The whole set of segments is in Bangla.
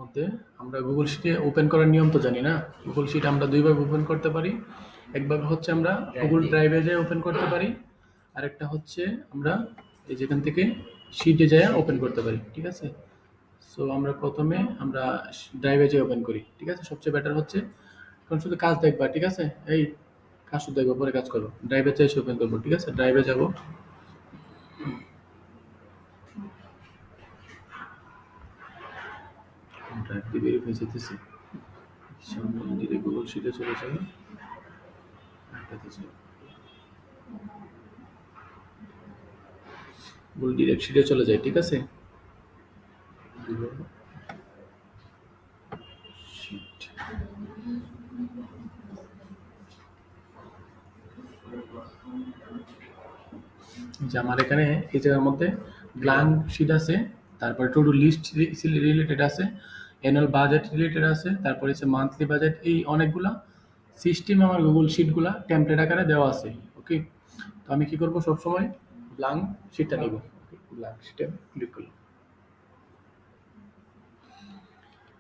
মধ্যে আমরা গুগল শিটে ওপেন করার নিয়ম তো জানি না। গুগল শিট আমরা দুইভাবে ওপেন করতে পারি। একভাবে হচ্ছে আমরা গুগল ড্রাইভে যেয়ে ওপেন করতে পারি, আরেকটা হচ্ছে আমরা এই যেখান থেকে শিটে যেয়ে ওপেন করতে পারি। ঠিক আছে, সো আমরা প্রথমে আমরা ড্রাইভে যেয়ে ওপেন করি। ঠিক আছে, সবচেয়ে বেটার হচ্ছে এখন শুধু কাজ দেখবা। ঠিক আছে, এই কাজ শুধু দেখবো, পরে কাজ করবো। ড্রাইভে যেয়ে ওপেন করবো। ঠিক আছে, ড্রাইভে যাব। ড্রাইভ দিয়ে ভেরিফাই যেতেছি, সামনে ডিরেক্ট গুগল শিটে চলে যাবে। গুগল ডিরেক্ট শিটে চলে যায়। ঠিক আছে, শিট যে আমার এখানে এই জায়গার মধ্যে ব্ল্যাঙ্ক শিট আছে, তারপরে টু ডু লিস্ট রিলেটেড আছে, অ্যানুয়াল বাজেট রিলেটেড আছে, তারপরে হচ্ছে মান্থলি বাজেট। এই অনেকগুলা সিস্টেম আমার গুগল শিটগুলা টেমপ্লেট আকারে দেওয়া আছে। ওকে, তো আমি কি করব, সবসময় ব্ল্যাঙ্ক শিটটা নিব। ব্ল্যাঙ্ক শিটে ক্লিক করলাম।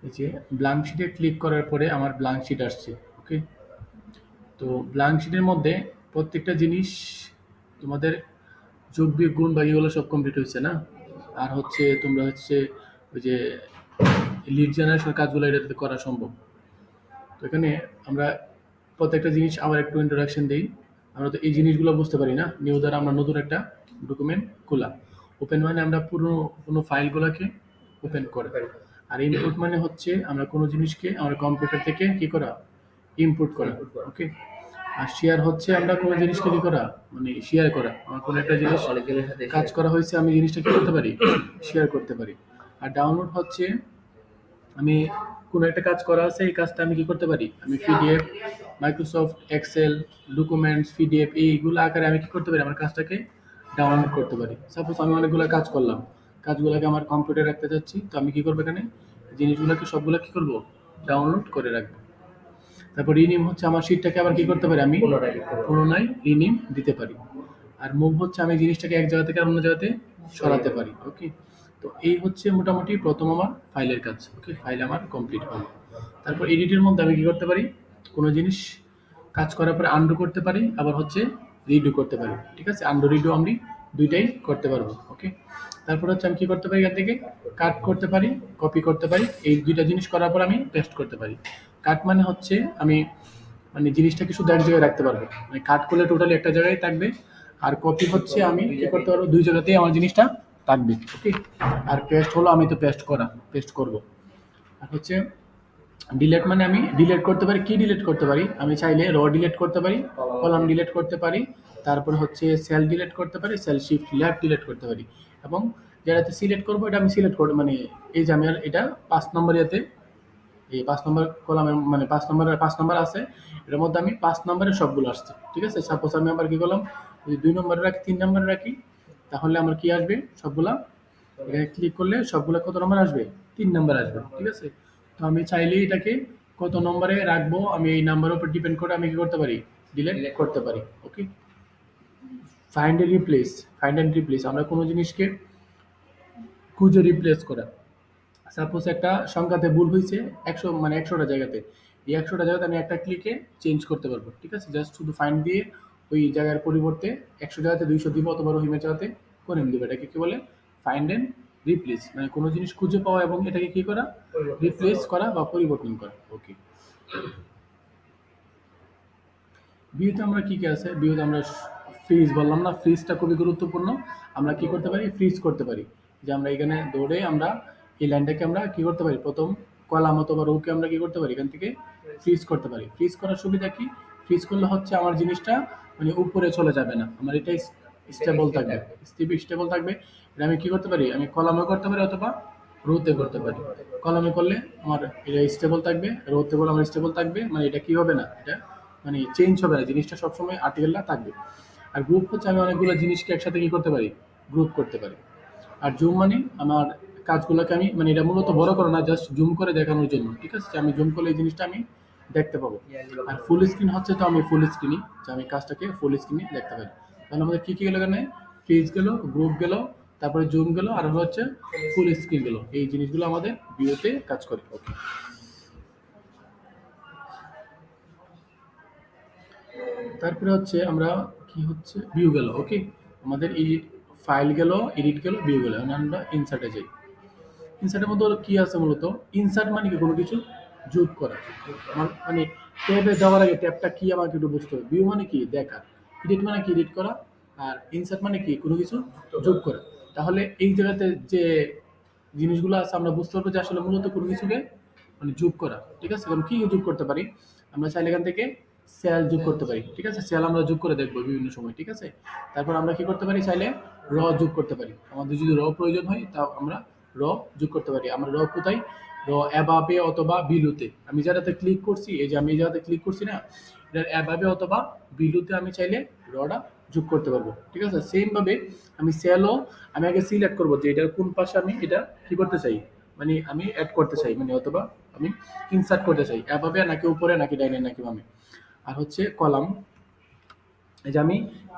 এই যে ব্ল্যাঙ্ক শিটে ক্লিক করার পরে আমার ব্ল্যাঙ্ক শিট আসছে। ওকে, তো ব্ল্যাঙ্ক শিটের মধ্যে প্রত্যেকটা জিনিস তোমাদের যোগ বিয়োগ গুণ বা এগুলো সব কমপ্লিট হয়েছে না। আর হচ্ছে তোমরা হচ্ছে ওই যে লিড জেনারেশন কাজগুলো এটাতে করা সম্ভব। তো এখানে আমরা প্রত্যেকটা জিনিস আবার একটু ইন্ট্রোডাকশন দিই। আমরা তো এই জিনিসগুলো বুঝতে পারি না। নিউ দ্বারা আমরা নতুন একটা ডকুমেন্ট খোলা। ওপেন মানে আমরা পুরো কোনো ফাইলগুলোকে ওপেন করে, আর ইনপুট মানে হচ্ছে আমরা কোনো জিনিসকে আমরা কম্পিউটার থেকে কি করা, ইনপুট করা। ওকে, আর শেয়ার হচ্ছে আমরা কোনো জিনিসকে কি করা, মানে শেয়ার করা। আমার কোনো একটা জিনিস কাজ করা হয়েছে, আমি জিনিসটা কি করতে পারি, শেয়ার করতে পারি। আর ডাউনলোড হচ্ছে আমি কোনো একটা কাজ করা আছে, এই কাজটা আমি কি করতে পারি, আমি PDF, Microsoft Excel, documents, PDF এইগুলো আকারে আমি কি করতে পারি, আমার কাজটাকে ডাউনলোড করতে পারি। সাপোজ আমি অনেকগুলো কাজ করলাম, কাজগুলোকে আমার কম্পিউটারে রাখতে চাচ্ছি, তো আমি কি করবো, এখানে জিনিসগুলোকে সবগুলো কি করবো, ডাউনলোড করে রাখবো। তারপর রিনিম হচ্ছে আমার শিটটাকে আবার কি করতে পারি, আমি পুনরায় রিনিম দিতে পারি। আর মুভ হচ্ছে আমি জিনিসটাকে এক জায়গা থেকে অন্য জায়গাতে সরাতে পারি। ওকে, তো এই হচ্ছে মোটামুটি প্রথম আমার ফাইলের কাজ। ওকে, ফাইল আমার কমপ্লিট হলো। তারপর এডিটের মধ্যে আমি কি করতে পারি, কোনো জিনিস কাজ করার পরে আন্ডু করতে পারি, আবার হচ্ছে রিডু করতে পারি। ঠিক আছে, আন্ডু রিডু আমি দুইটাই করতে পারবো। ওকে, তারপর হচ্ছে আমি কি করতে পারি, এখান থেকে কাট করতে পারি, কপি করতে পারি। এই দুইটা জিনিস করার পর আমি পেস্ট করতে পারি। কাট মানে হচ্ছে আমি মানে জিনিসটাকে শুধু এক জায়গায় রাখতে পারবো, মানে কাট করলে টোটালি একটা জায়গায় থাকবে। আর কপি হচ্ছে আমি কি করতে পারবো, দুই জায়গাতেই আমার জিনিসটা থাকবে। ওকে, আর পেস্ট হলো আমি তো পেস্ট করব। আর হচ্ছে ডিলেট মানে আমি ডিলেট করতে পারি। কি ডিলেট করতে পারি, আমি চাইলে র ডিলেট করতে পারি, কলাম ডিলেট করতে পারি, তারপর হচ্ছে সেল ডিলেট করতে পারি, সেল শিফট লেফট ডিলেট করতে পারি। এবং যেটাতে সিলেক্ট করবো এটা আমি সিলেক্ট করবো, মানে এই যে আমি আর এটা 5 নম্বর ইয়াতে, এই 5 নম্বর কলামের মানে 5 নম্বর আছে, এটার মধ্যে আমি 5 নম্বরের সবগুলো আসছে। ঠিক আছে, সাপোজ আমি আবার কি করলাম, যদি 2 নম্বরে রাখি, 3 নম্বরে রাখি, তাহলে আমার কি আসবে, সবগুলা এখানে ক্লিক করলে সবগুলো কত নম্বর আসবে, 3 নম্বর আসবে। ঠিক আছে, তো আমি চাইলে এটাকে কত নম্বরে রাখবো, আমি এই নাম্বারের উপর ডিপেন্ড করে আমি কি করতে পারি, ডিলিট করতে পারি। ওকে, ফাইন্ড এন্ড রিপ্লেস আমরা কোনো জিনিসকে খুঁজে রিপ্লেস করা। সাপোজ একটা সংখ্যাতে ভুল হয়েছে 100, মানে 100টা জায়গাতে, এই 100টা জায়গাতে আমি একটা ক্লিকে চেঞ্জ করতে পারবো। ঠিক আছে, জাস্ট শুধু ফাইন্ড দিয়ে ওই জায়গার পরিবর্তে 100 জায়গাতে 200 দিব, অথবা রহিমের জায়গাতে করে দিব। এটাকে কি বলে, ফাইন্ড এন্ড রিপ্লেস, মানে কোনো জিনিস খুঁজে পাওয়া এবং এটাকে কি করা, রিপ্লেস করা বা পরিবর্তন করা। ওকে, ভিউতে আমরা কি কি আছে, ভিউতে আমরা ফ্রিজ বললাম না, ফ্রিজটা খুবই গুরুত্বপূর্ণ। আমরা কি করতে পারি, ফ্রিজ করতে পারি। যে আমরা এখানে দৌড়ে আমরা এই লাইনটাকে আমরা কি করতে পারি, প্রথম কলাম অথবা রোকে আমরা কি করতে পারি, এখান থেকে ফ্রিজ করতে পারি। ফ্রিজ করার সুবিধা কি, ফ্রিজ করলে হচ্ছে আমার জিনিসটা মানে উপরে চলে যাবে না, আমার এটাই স্টেবল থাকবে, স্টেবল থাকবে। এটা আমি কি করতে পারি, আমি কলামে করতে পারি অথবা রোতে করতে পারি। কলামে করলে আমার এটা স্টেবল থাকবে, রোতে করলে আমার স্টেবল থাকবে, মানে এটা কি হবে না, এটা মানে চেঞ্জ হবে না, জিনিসটা সবসময় আর্টিকেলটা থাকবে। আর গ্রুপ হচ্ছে আমি অনেকগুলো জিনিসকে একসাথে কি করতে পারি, গ্রুপ করতে পারি। আর জুম মানে আমার কাজগুলোকে আমি মানে এটা মূলত বড় করে না, জাস্ট জুম করে দেখানোর জন্য। ঠিক আছে, যে আমি জুম করলে এই জিনিসটা আমি দেখতে পাবো। আর ফুল স্ক্রিন হচ্ছে, তো আমি ফুল স্ক্রিনই, যে আমি কাজটাকে ফুল স্ক্রিনে দেখতে পারি। তাহলে আমাদের কি কি গেল, এখানে ফ্রিজ গেল, গ্রুপ গেল, তারপরে জুম গেল, আর হলো হচ্ছে ফুল স্ক্রিন গেল। এই জিনিসগুলো আমাদের ভিউতে কাজ করে। ওকে, তারপরে হচ্ছে আমরা কি হচ্ছে ভিউ গেল। ওকে, আমাদের এডিট ফাইল গেল, এডিট গেল, ভিউ গেল। এখন আমরা ইনসার্টে যাই। ইনসার্টের মধ্যে হলো কি আছে মূলত, ইনসার্ট মানে কি কোনো কিছু যোগ করা। আমার মানে ট্যাবে যাওয়ার আগে ট্যাবটা কি আমাকে একটু বুঝতে হবে। ভিউ মানে কি দেখা, এডিট মানে কি এডিট করা, আর ইনসার্ট মানে কি কোনো কিছু যোগ করা। তাহলে এই জায়গাতে যে জিনিসগুলো আছে আমরা বুঝতে পারবো যে আসলে মূলত কোনো কিছুকে মানে যোগ করা। ঠিক আছে, কারণ কি যোগ করতে পারি, আমরা চাইলে এখান থেকে সেল যোগ করতে পারি। ঠিক আছে, সেল আমরা যোগ করে দেখবো বিভিন্ন সময়। ঠিক আছে, তারপর আমরা কি করতে পারি, চাইলে র যোগ করতে পারি। আমাদের যদি র প্রয়োজন হয় তাও আমরা র যোগ করতে পারি। আমরা র কোথায়, র অ্যাবাবে অথবা বিলুতে। আমি যেটাতে ক্লিক করছি, এই যে আমি এই জায়গাতে ক্লিক করছি না, এটার অ্যাবাবে অথবা বিলুতে আমি চাইলে রটা যোগ করতে পারবো। ঠিক আছে, সেম ভাবে আমি সেলও আমি আগে সিলেক্ট করবো যে এটার কোন পাশে আমি এটা কি করতে চাই, মানে আমি অ্যাড করতে চাই, মানে অথবা আমি ইনসার্ট করতে চাই, অ্যাবাবে নাকি উপরে নাকি ডাইনে নাকি বামে। আর হচ্ছে কলাম, এই যে আমি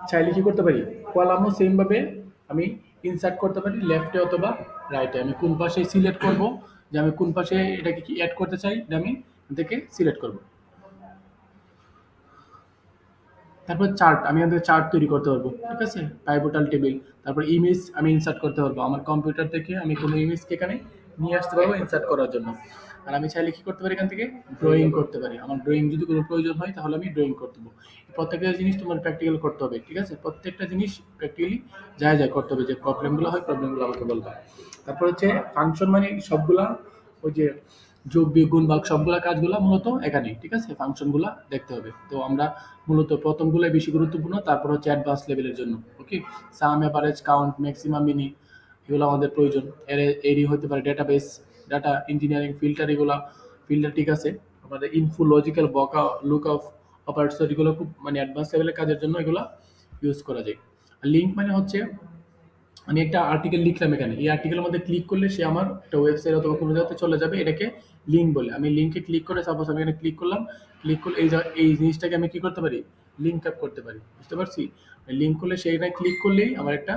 চাইলে কি করতে পারি, কলামও সেম ভাবে আমি ইনসার্ট করতে পারি লেফটে অথবা রাইটে। আমি কোন পাশে সিলেক্ট করব, যে আমি কোন পাশে এটাকে কি অ্যাড করতে চাই, এটা আমি থেকে সিলেক্ট করব। তারপর চার্ট, আমি আমাদের চার্ট তৈরি করতে পারবো। ঠিক আছে, পাইভোটাল টেবিল। তারপর ইমেজ আমি ইনসার্ট করতে পারবো, আমার কম্পিউটার থেকে আমি কোনো ইমেজকে এখানে নিয়ে আসতে পারবো ইনসার্ট করার জন্য। আর আমি চাইলে কি করতে পারি, এখান থেকে ড্রয়িং করতে পারি। আমার ড্রয়িং যদি কোনো প্রয়োজন হয় তাহলে আমি ড্রয়িং করতে পারবো। প্রত্যেকটা জিনিস তোমার প্র্যাকটিক্যাল করতে হবে। ঠিক আছে, প্রত্যেকটা জিনিস প্র্যাকটিক্যালি যায় যায় করতে হবে। যে প্রবলেমগুলো হয় প্রবলেমগুলো আমাকে বলবা। তারপর হচ্ছে ফাংশন, মানে সবগুলা ওই যে যোগ বিয়োগ গুণ ভাগ সবগুলা কাজগুলা মূলত এখানেই। ঠিক আছে, ফাংশনগুলা দেখতে হবে। তো আমরা মূলত প্রথমগুলাই বেশি গুরুত্বপূর্ণ, তারপর হচ্ছে অ্যাডভান্স লেভেলের জন্য। ওকে, সাম, অ্যাভারেজ, কাউন্ট, ম্যাক্সিমাম, মিনি, এগুলো আমাদের প্রয়োজন। এরই হতে পারে ডেটাবেস, ডাটা ইঞ্জিনিয়ারিং, ফিল্টার, এগুলা ফিল্টার। ঠিক আছে, আমাদের ইনফো, লজিক্যাল, বকা, লুক অফ অপারেটর, এগুলো খুব মানে অ্যাডভান্স লেভেলের কাজের জন্য এগুলা ইউজ করা যায়। আর লিঙ্ক মানে হচ্ছে আমি একটা আর্টিকেল লিখলাম এখানে, এই আর্টিকেলের মধ্যে ক্লিক করলে সে আমার একটা ওয়েবসাইট অথবা কোনো জায়গাতে চলে যাবে, এটাকে লিঙ্ক বলে। আমি লিঙ্কে ক্লিক করে, সাপোজ আমি এখানে ক্লিক করলাম, ক্লিক করলে এই জিনিসটাকে আমি কি করতে পারি, লিঙ্ক আপ করতে পারি। বুঝতে পারছি, লিঙ্ক করলে সেইখানে ক্লিক করলেই আমার একটা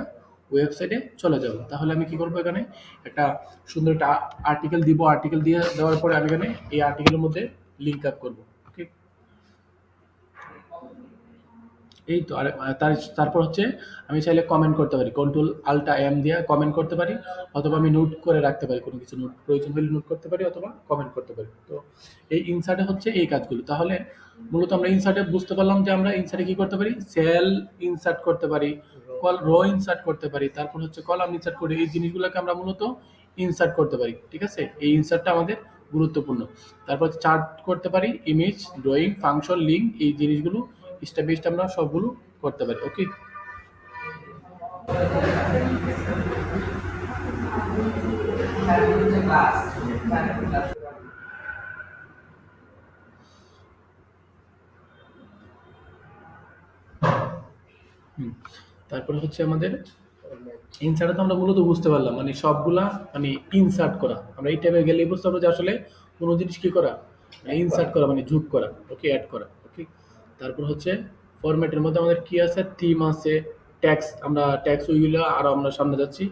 ওয়েবসাইটে চলে যাবো। তাহলে আমি কি করবো, এখানে একটা সুন্দর একটা আর্টিকেল দিব, আর্টিকেল দিয়ে দেওয়ার পরে আমি এখানে এই আর্টিকেলের মধ্যে লিঙ্ক আপ করবো। ওকে, এই তো। আর তারপর হচ্ছে আমি চাইলে কমেন্ট করতে পারি, কন্ট্রোল আল্টা এম দিয়ে কমেন্ট করতে পারি, অথবা আমি নোট করে রাখতে পারি, কোনো কিছু নোট প্রয়োজন হলে নোট করতে পারি, অথবা কমেন্ট করতে পারি। তো এই ইনসার্টে হচ্ছে এই কাজগুলো। তাহলে মূলত আমরা ইনসার্টে বুঝতে পারলাম যে আমরা ইনসার্টে কি করতে পারি, সেল ইনসার্ট করতে পারি, রো ইনসার্ট করতে পারি, তারপর হচ্ছে কলাম ইনসার্ট করি। এই জিনিসগুলোকে আমরা মূলত ইনসার্ট করতে পারি। ঠিক আছে, এই ইনসার্টটা আমাদের গুরুত্বপূর্ণ। তারপর চার্ট করতে পারি, ইমেজ, ড্রয়িং, ফাংশন, লিঙ্ক, এই জিনিসগুলো স্টেপ বাই স্টেপ আমরা সবগুলো করতে পারি। ওকে, হুম। তারপরে হচ্ছে আমাদের ইনসার্টে তো আমরা মূলত বুঝতে পারলাম, মানে সবগুলা মানে ইনসার্ট করা। আমরা এই টাইপে গেলে বুঝতে পারবো যে আসলে কোনো জিনিস কি করা, ইনসার্ট করা মানে যোগ করা। ওকে, অ্যাড করা। ওকে, তারপর হচ্ছে ফরম্যাটের মধ্যে আমাদের কি আছে, থিম আছে, ট্যাক্স। আমরা ট্যাক্স ওইগুলো আরো আমরা সামনে যাচ্ছি,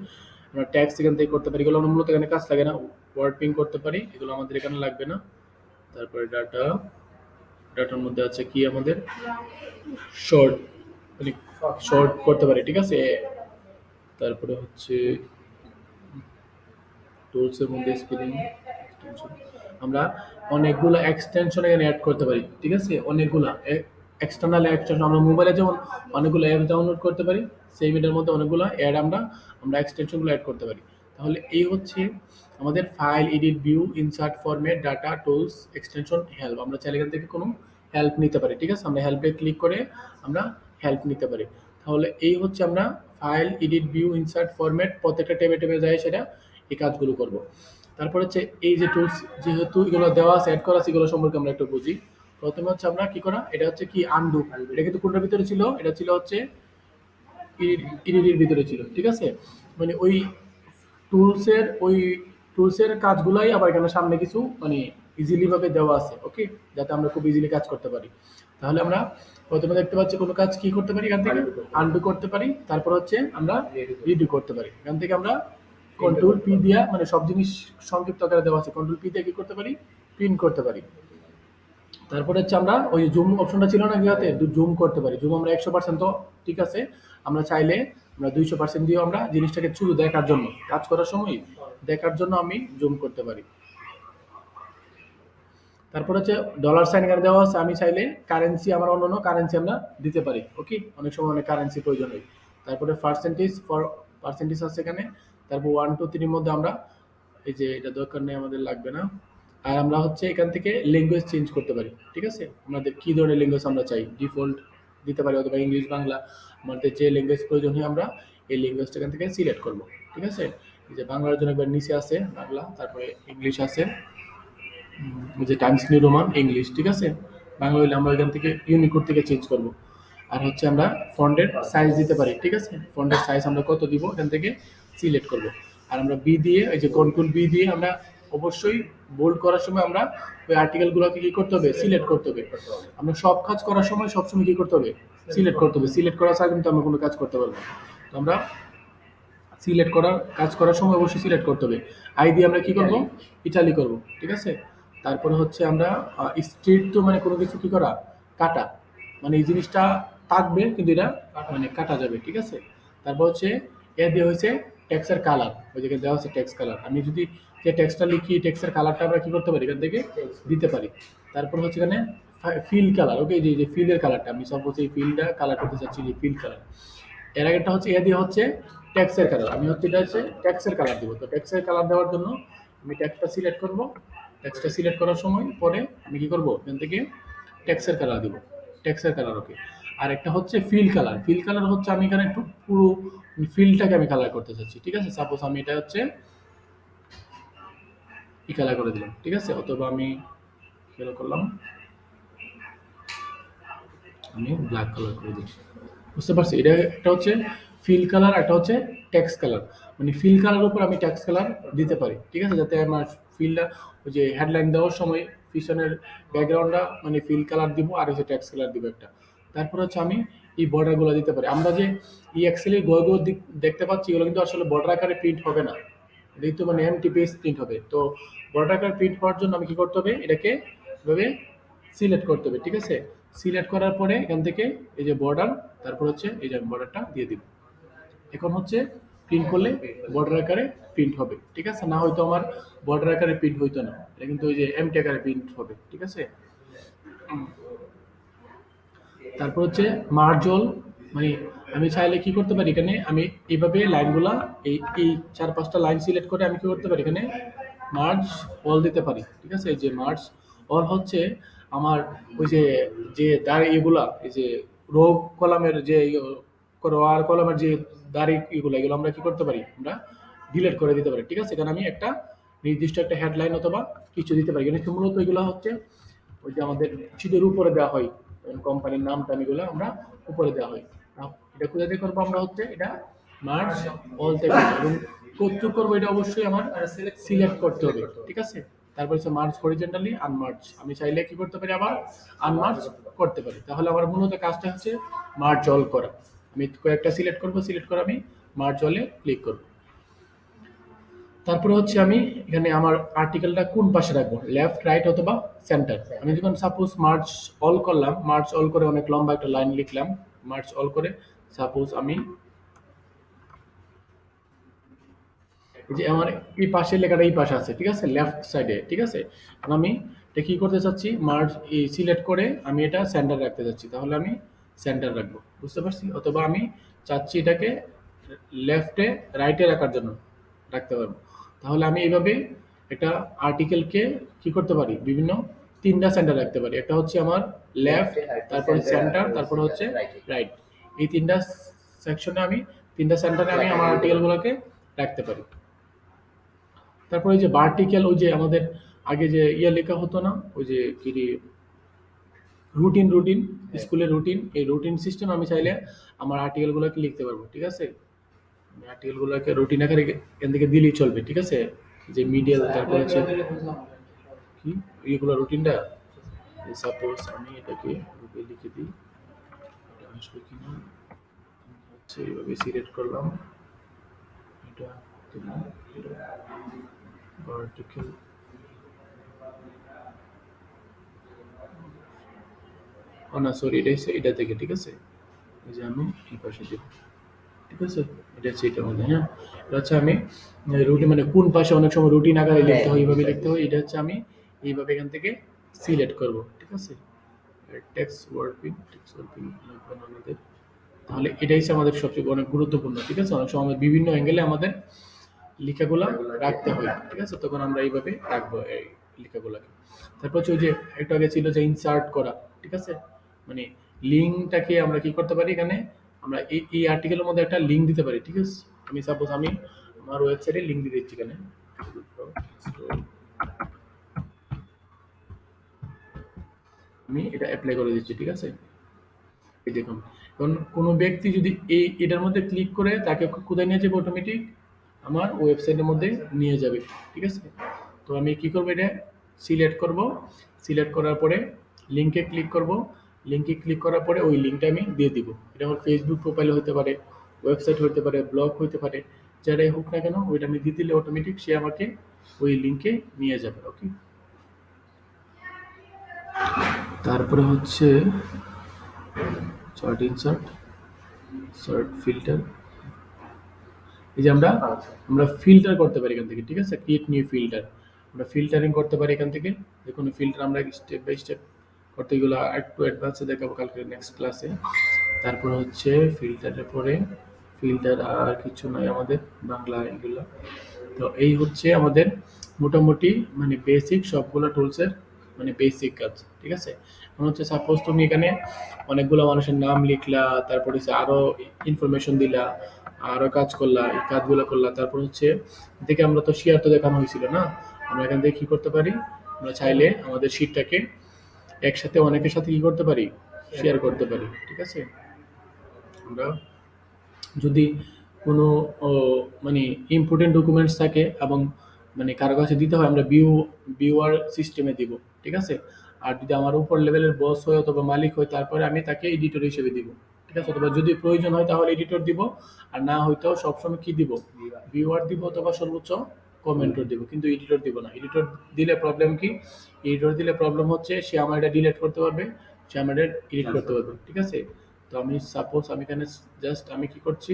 আমরা ট্যাক্স এখান থেকে করতে পারি। এগুলো আমরা মূলত এখানে কাজ লাগে না, ওয়ার্ড প্রিন্ট করতে পারি, এগুলো আমাদের এখানে লাগবে না। তারপরে ডাটার মধ্যে আছে কি আমাদের শর্ট, মানে শর্ট করতে পারি। ঠিক আছে, তারপরে হচ্ছে টুলসের মধ্যে স্পেলিং এক্সটেনশন, আমরা অনেকগুলো এক্সটেনশন এখানে অ্যাড করতে পারি। ঠিক আছে, অনেকগুলা এক্সটার্নাল এক্সটেনশন, আমরা মোবাইলে যেমন অনেকগুলো অ্যাপ ডাউনলোড করতে পারি, সেই এটার মধ্যে অনেকগুলো অ্যাড আমরা এক্সটেনশনগুলো অ্যাড করতে পারি। তাহলে এই হচ্ছে আমাদের file, edit, view, insert, format, data, tools, extension, help. আমরা চাইলে এখান থেকে কোনো হেল্প নিতে পারি। ঠিক আছে, আমরা হেল্পে ক্লিক করে আমরা হেল্প নিতে পারি। তাহলে এই হচ্ছে আমরা file, edit, view, insert, format, প্রত্যেকটা ট্যাবে ট্যাবে যায় সেটা এই কাজগুলো করব। তারপর হচ্ছে এই যে টুলস, যেহেতু এগুলো দেওয়া আছে, অ্যাড করা আছে, এগুলো সম্পর্কে আমরা একটু বুঝি। প্রথমে হচ্ছে আমরা কি করা, এটা হচ্ছে কি আনডু। এটা কিন্তু কোনটার ভিতরে ছিল, এটা ছিল হচ্ছে এডিটের ভিতরে ছিল। ঠিক আছে, মানে ওই টুলসের কাজগুলাই আবার এখানে সামনে কিছু মানে ইজিলি ভাবে দেওয়া আছে, ওকে, যাতে আমরা খুব ইজিলি কাজ করতে পারি। তাহলে আমরা প্রথমে দেখতে পাচ্ছি কোনো কাজ কি করতে পারি, এখান থেকে আনডু করতে পারি, তারপর হচ্ছে আমরা রিডু করতে পারি। এখান থেকে আমরা কন্ট্রোল পি দিয়া, মানে সব জিনিস সংক্ষিপ্ত আকারে দেওয়া আছে, কন্ট্রোল পি দিয়ে কি করতে পারি, প্রিন্ট করতে পারি। তারপরে হচ্ছে আমরা ওই জুম অপশনটা ছিল না, ইহাতে জুম করতে পারি। জুম আমরা 100% তো ঠিক আছে, আমরা চাইলে আমরা 200% দিয়েও আমরা জিনিসটাকে শুধু দেখার জন্য, কাজ করার সময় দেখার জন্য আমি জুম করতে পারি। তারপর হচ্ছে ডলার সাইন এখানে দেওয়া আছে, আমি চাইলে কারেন্সি, আমার অন্য কারেন্সি আমরা দিতে পারি, ওকে, অনেক সময় অনেক কারেন্সি প্রয়োজন হয়। তারপরে পার্সেন্টেজ, ফর পার্সেন্টেজ আছে এখানে। তারপর 1 2 3 মধ্যে আমরা এই যে এটা দরকার নেই, আমাদের লাগবে না। আর আমরা হচ্ছে এখান থেকে ল্যাঙ্গুয়েজ চেঞ্জ করতে পারি, ঠিক আছে, আমাদের কি ধরনের ল্যাঙ্গুয়েজ আমরা চাই, ডিফল্ট দিতে পারি, অথবা ইংলিশ বাংলা, আমাদের যে ল্যাঙ্গুয়েজ প্রয়োজন হয় আমরা এই ল্যাঙ্গুয়েজটা এখান থেকে সিলেক্ট করব, ঠিক আছে। এই যে বাংলার জন্য একবার নিচে আছে বাংলা, তারপরে ইংলিশ আছে, ওই যে টাইমস নিউ রোমান ইংলিশ, ঠিক আছে। বাংলা হইলে আমরা এখান থেকে ইউনিকোড থেকে চেঞ্জ করব। আর হচ্ছে আমরা ফন্টের সাইজ দিতে পারি, ঠিক আছে, ফন্টের সাইজ আমরা কত দিব এখান থেকে সিলেক্ট করব। আর আমরা বি দিয়ে, এই যে কন্ট্রোল বি দিয়ে আমরা অবশ্যই বোল্ড করার সময় আমরা ওই আর্টিকেলগুলোকে কি করতে হবে, সিলেক্ট করতে হবে। আমরা সব কাজ করার সময় সবসময় কি করতে হবে, সিলেক্ট করতে হবে। সিলেক্ট করা ছাড়া কিন্তু আমরা কোনো কাজ করতে পারবো না। তো আমরা সিলেক্ট করার কাজ করার সময় অবশ্যই সিলেক্ট করতে হবে। আই দিয়ে আমরা কি করব, ইটালি করব, ঠিক আছে। তারপরে হচ্ছে আমরা স্ট্রিট, তো মানে কোনো কিছু কি করা, কাটা, মানে এই জিনিসটা থাকবে কিন্তু এটা মানে কাটা যাবে, ঠিক আছে। তারপর হচ্ছে এ দিয়ে হয়েছে টেক্সের কালার, ওই জায়গায় দেওয়া আছে টেক্সট কালার। আমি যদি যে টেক্সটটা লিখি, টেক্সের কালারটা আমরা কি করতে পারি, এখান থেকে দিতে পারি। তারপর হচ্ছে এখানে ফিল কালার, ওকে, যে ফিলের কালারটা আমি সাপোজ এই ফিলটা কালার করতে চাচ্ছি, যে ফিল কালার। এর আগেরটা হচ্ছে এ দিয়ে হচ্ছে ট্যাক্সের কালার, আমি হচ্ছে এটা হচ্ছে ট্যাক্সের কালার দিব। তো ট্যাক্সের কালার দেওয়ার জন্য আমি ট্যাক্সটা সিলেক্ট করব। ট্যাক্সটা সিলেক্ট করার সময় পরে আমি কি করব, এখান থেকে ট্যাক্সের কালার দিব, ট্যাক্সের কালার, ওকে। আর একটা হচ্ছে ফিল কালার। ফিল কালার হচ্ছে আমি এখানে একটু পুরো ফিলটাকে আমি কালার করতে চাচ্ছি, ঠিক আছে। সাপোজ আমি এটা হচ্ছে ই কালার করে দিলাম, ঠিক আছে, অথবা আমি খেয়াল করলাম আমি ব্ল্যাক কালার করে দিচ্ছি, বুঝতে পারছি। এটা একটা হচ্ছে ফিল কালার, একটা হচ্ছে টেক্সট কালার। মানে ফিল কালার উপর আমি টেক্সট কালার দিতে পারি, ঠিক আছে, যাতে আমার ফিলটা ওই যে হেডলাইন দেওয়ার সময় পিছনের ব্যাকগ্রাউন্ডটা মানে ফিল কালার দিব, আর হচ্ছে টেক্সট কালার দিব একটা। তারপর হচ্ছে আমি এই বর্ডারগুলো দিতে পারি। আমরা যে এই এক্সেলে গো দেখতে পাচ্ছি, এগুলো কিন্তু আসলে বর্ডার আকারে প্রিন্ট হবে না, এটা কিন্তু মানে এমটি পেজ প্রিন্ট হবে। তো বর্ডার আকারে প্রিন্ট হওয়ার জন্য আমি কি করতে হবে, এটাকে এভাবে সিলেক্ট করতে হবে, ঠিক আছে। সিলেক্ট করার পরে এখান থেকে এই যে বর্ডার, তারপর হচ্ছে এই যে বর্ডারটা দিয়ে দিব। এখন হচ্ছে প্রিন্ট করলে বর্ডার আকারে প্রিন্ট হবে, ঠিক আছে। না হয়তো আমার বর্ডার আকারে প্রিন্ট হইতো না, এটা কিন্তু ওই যে এমটি আকারে প্রিন্ট হবে, ঠিক আছে। তারপর হচ্ছে মার্জল, মানে আমি চাইলে কি করতে পারি, এখানে আমি এইভাবে লাইনগুলা এই 4 5টা লাইন সিলেক্ট করে আমি কি করতে পারি, এখানে মার্জ অল দিতে পারি, ঠিক আছে। এই যে মার্জ অল হচ্ছে আমার ওই যে যে দাঁড়ি এগুলা, এই যে রো কলামের যে রো আর কলামের যে দাঁড়ি এগুলো, এগুলো আমরা কি করতে পারি, আমরা ডিলিট করে দিতে পারি, ঠিক আছে। এখানে আমি একটা নির্দিষ্ট একটা হেডলাইন অথবা কিছু দিতে পারি। কিন্তু মূলত এগুলো হচ্ছে ওই যে আমাদের শীটের উপরে দেওয়া হয়, কোম্পানির নাম টাম এগুলো আমরা উপরে দেওয়া হয়। এটা কোথা থেকে করবো, আমরা হচ্ছে এটা মার্জ অল থেকে করবো। এবং কোথা করবো এটা অবশ্যই আমার সিলেক্ট করতে হবে, ঠিক আছে। তারপর হচ্ছে মার্জ হরিজেন্টালি, আনমার্জ আমি চাইলে কি করতে পারি, আবার আনমার্জ করতে পারি। তাহলে আমার মূলত কাজটা হচ্ছে মার্জ অল করা। আমি কয়েকটা সিলেক্ট করবো, সিলেক্ট করে আমি মার্জ অলে ক্লিক করবো। তারপরে হচ্ছে আমি এখানে আমার আর্টিকেলটা কোন পাশে রাখবো, লেফট, রাইট অথবা সেন্টার। আমি যখন সাপোজ মার্চ অল করলাম, মার্চ অল করে অনেক লম্বা একটা লাইন লিখলাম, মার্চ অল করে সাপোজ আমি এই যে আমার এই পাশের লেখাটা এই পাশে আছে, ঠিক আছে, লেফট সাইডে, ঠিক আছে। এখন আমি এটা কি করতে চাচ্ছি, মার্চ এই সিলেক্ট করে আমি এটা সেন্টার রাখতে চাচ্ছি, তাহলে আমি সেন্টার রাখবো, বুঝতে পারছি। অথবা আমি চাচ্ছি এটাকে লেফটে রাইটে রাখার জন্য রাখতে পারবো। তাহলে আমি এইভাবে একটা আর্টিকেলকে কি করতে পারি, বিভিন্ন 3টা সেন্টার রাখতে পারি। একটা হচ্ছে আমার লেফট, তারপরে সেন্টার, তারপরে হচ্ছে রাইট। এই 3টা সেকশনে আমি 3টা সেন্টারে আমি আমার আর্টিকেলগুলোকে রাখতে পারি। তারপরে ওই যে ভার্টিক্যাল, ওই যে আমাদের আগে যে ইয়ে লেখা হতো না, ওই যে কি রুটিন স্কুলের রুটিন, এই রুটিন সিস্টেম আমি চাইলে আমার আর্টিকেলগুলোকে লিখতে পারবো, ঠিক আছে। আমি আর্টিকেলগুলোকে রুটিন আকারে এখান থেকে দিলেই চলবে, ঠিক আছে। যে মিডিয়াল, তারপর হচ্ছে কি এগুলো রুটিনটা। সাপোজ আমি এটাকে গ্রুপে লিখে দিই, এটা আসবে কিনা হচ্ছে এইভাবে সিলেক্ট করলাম, এটা দিলাম, ভার্টিক্যাল, ও না সরি এটা হচ্ছে এটা থেকে, ঠিক আছে, এই যে আমি এই পাশে দিব, ঠিক আছে, এটা হচ্ছে এটার মধ্যে, হ্যাঁ, এটা হচ্ছে আমি রুটিন মানে কোন পাশে অনেক সময় রুটিন আকারে লিখতে হয়, এইভাবে লিখতে হয়, এটা হচ্ছে আমি এইভাবে এখান থেকে সিলেক্ট করব, ঠিক আছে, টেক্সট ওয়ার্পিং লাগবে না আমাদের, তাহলে এটাই হচ্ছে আমাদের সবচেয়ে অনেক গুরুত্বপূর্ণ, ঠিক আছে, অনেক সময় বিভিন্ন অ্যাঙ্গেলে আমাদের লেখাগুলা রাখতে হয়, ঠিক আছে, তখন আমরা এইভাবে রাখবো এই লেখাগুলাকে। তারপর হচ্ছে ওই যে একটু আগে ছিল যে ইনসার্ট করা, ঠিক আছে, মানে লিঙ্কটাকে আমরা কি করতে পারি এখানে, আমরা এই আর্টিকেলের মধ্যে একটা লিঙ্ক দিতে পারি, ঠিক আছে, আমি সাপোজ আমি আমার ওয়েবসাইটে লিঙ্ক দিয়ে দিচ্ছি এখানে, আমি এটা অ্যাপ্লাই করে দিচ্ছি, ঠিক আছে, এই দেখুন, এখন কোনো ব্যক্তি যদি এটার মধ্যে ক্লিক করে তাকে কোথায় নিয়ে যাবে, অটোমেটিক আমার ওয়েবসাইটের মধ্যে নিয়ে যাবে, ঠিক আছে, তো আমি কি করব, এটা সিলেক্ট করব, সিলেক্ট করার পরে লিঙ্কে ক্লিক করব, লিঙ্কে ক্লিক করার পরে ওই লিঙ্কটা আমি দিয়ে দিব, এটা আমার ফেসবুক প্রোফাইল হতে পারে, ওয়েবসাইট হতে পারে, ব্লগ হতে পারে, যারাই হোক না কেন ওইটা আমি দিয়ে দিলে অটোমেটিক সে আমাকে ওই লিঙ্কে নিয়ে যাবে, ওকে। তারপরে হচ্ছে শর্ট ইনসার্ট, শর্ট ফিল্টার, এই যে আমরা আমরা ফিল্টার করতে পারি এখান থেকে, ঠিক আছে, ক্রিয়েট নিউ ফিল্টার, আমরা ফিল্টারিং করতে পারি এখান থেকে, দেখুন ফিল্টার আমরা স্টেপ বাই স্টেপ করতে, এগুলো একটু অ্যাডভান্সে দেখাবো কালকে নেক্সট ক্লাসে। তারপর হচ্ছে ফিল্টারের পরে ফিল্টার আর কিছু নয় আমাদের বাংলা এগুলো, তো এই হচ্ছে আমাদের মোটামুটি মানে বেসিক সবগুলো টুলসের মানে বেসিক কাজ, ঠিক আছে, এখন হচ্ছে সাপোজ তুমি এখানে অনেকগুলো মানুষের নাম লিখলা, তারপর হচ্ছে আরো ইনফরমেশন দিলা, আরো কাজ করলা, এই কাজগুলো করলা, তারপর হচ্ছে দেখে আমরা তো শেয়ার তো দেখানো হয়েছিল না, আমরা এখান থেকে কি করতে পারি, আমরা চাইলে আমাদের শিটটাকে একসাথে অনেকের সাথে কি করতে পারি, শেয়ার করতে পারি, ঠিক আছে, আমরা যদি কোনো ও, মানে ইম্পর্টেন্ট ডকুমেন্টস থাকে এবং মানে কারো কাছে দিতে হয়, আমরা ভিউয়ার সিস্টেমে দিব, ঠিক আছে, আর যদি আমার উপর লেভেলের বস হয় অথবা মালিক হয় তারপরে আমি তাকে এডিটর হিসেবে দিব, ঠিক আছে, অথবা যদি প্রয়োজন হয় তাহলে এডিটর দিব, আর না হয়তো সবসময় কি দিব, ভিউয়ার দিব অথবা সর্বোচ্চ কমেন্টর দিব, কিন্তু এডিটর দিব না, এডিটর দিলে প্রবলেম কি, এডিটর দিলে প্রবলেম হচ্ছে সে আমার এটা ডিলিট করতে পারবে, সে আমার এডিট করতে পারবে, ঠিক আছে, তো আমি সাপোজ আমি এখানে জাস্ট আমি কি করছি,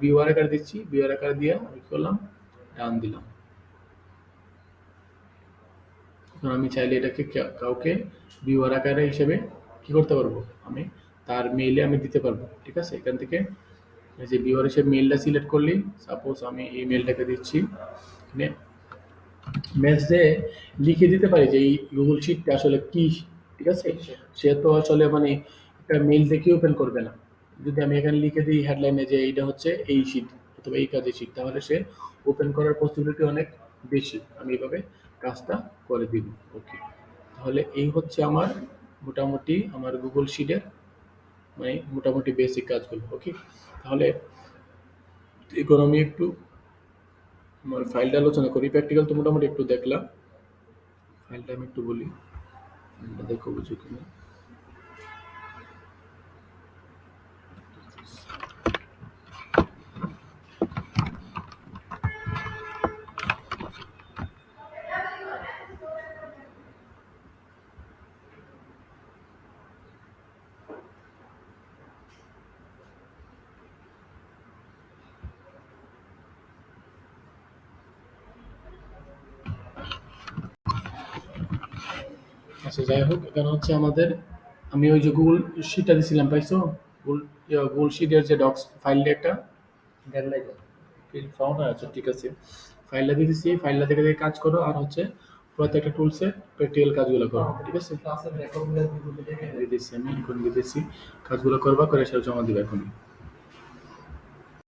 ভিউয়ার আকার দিচ্ছি, ভিউয়ার আকার দিয়ে আমি কি করলাম, ডান দিলাম, এখন আমি চাইলে এটাকে কাউকে ভিউয়ার আকারে হিসেবে কি করতে পারবো, আমি তার মেইলে আমি দিতে পারবো, ঠিক আছে, এখান থেকে এই যে ভিউয়ার হিসেবে মেইলটা সিলেক্ট করলি, সাপোজ আমি এই মেইলটাকে দিচ্ছি, এখানে মেসে লিখে দিতে পারি যে এই গুগল শিটটা আসলে কি, ঠিক আছে, সে তো আসলে মানে একটা মেইল দেখে ওপেন করবে না, যদি আমি এখানে লিখে দিই হেডলাইনে যে এইটা হচ্ছে এই শিট অথবা এই কাজের শিট, তাহলে সে ওপেন করার পসিবিলিটি অনেক বেশি, আমি এইভাবে কাজটা করে দিব, ওকে, তাহলে এই হচ্ছে আমার মোটামুটি আমার গুগল শিটের মানে মোটামুটি বেসিক কাজগুলো, ওকে, তাহলে এখন আমি একটু আমার ফাইলটা আলোচনা করি, প্র্যাকটিক্যাল তো মোটামুটি একটু দেখলাম, ফাইলটা আমি একটু বলি, ফাইলটা দেখো বুঝো কিনা, আচ্ছা যাই হোক, এখানে হচ্ছে আমাদের আমি ওই যে গুগল শিটটা দিছিলাম পাইছো, গুগল গুগল শিটের যে ডক্স ফাইলটা একটা পাও না, আচ্ছা ঠিক আছে, ফাইলটা দিয়ে দিচ্ছি, ফাইলটা থেকে থেকে কাজ করো, আর হচ্ছে প্রত্যেকটা টুলসে প্র্যাকটিক্যাল কাজগুলো করো, ঠিক আছে, দিয়ে দিচ্ছি আমি এখন দিয়ে দিচ্ছি, কাজগুলো করবা করে সেটা জমা দিবে এখন।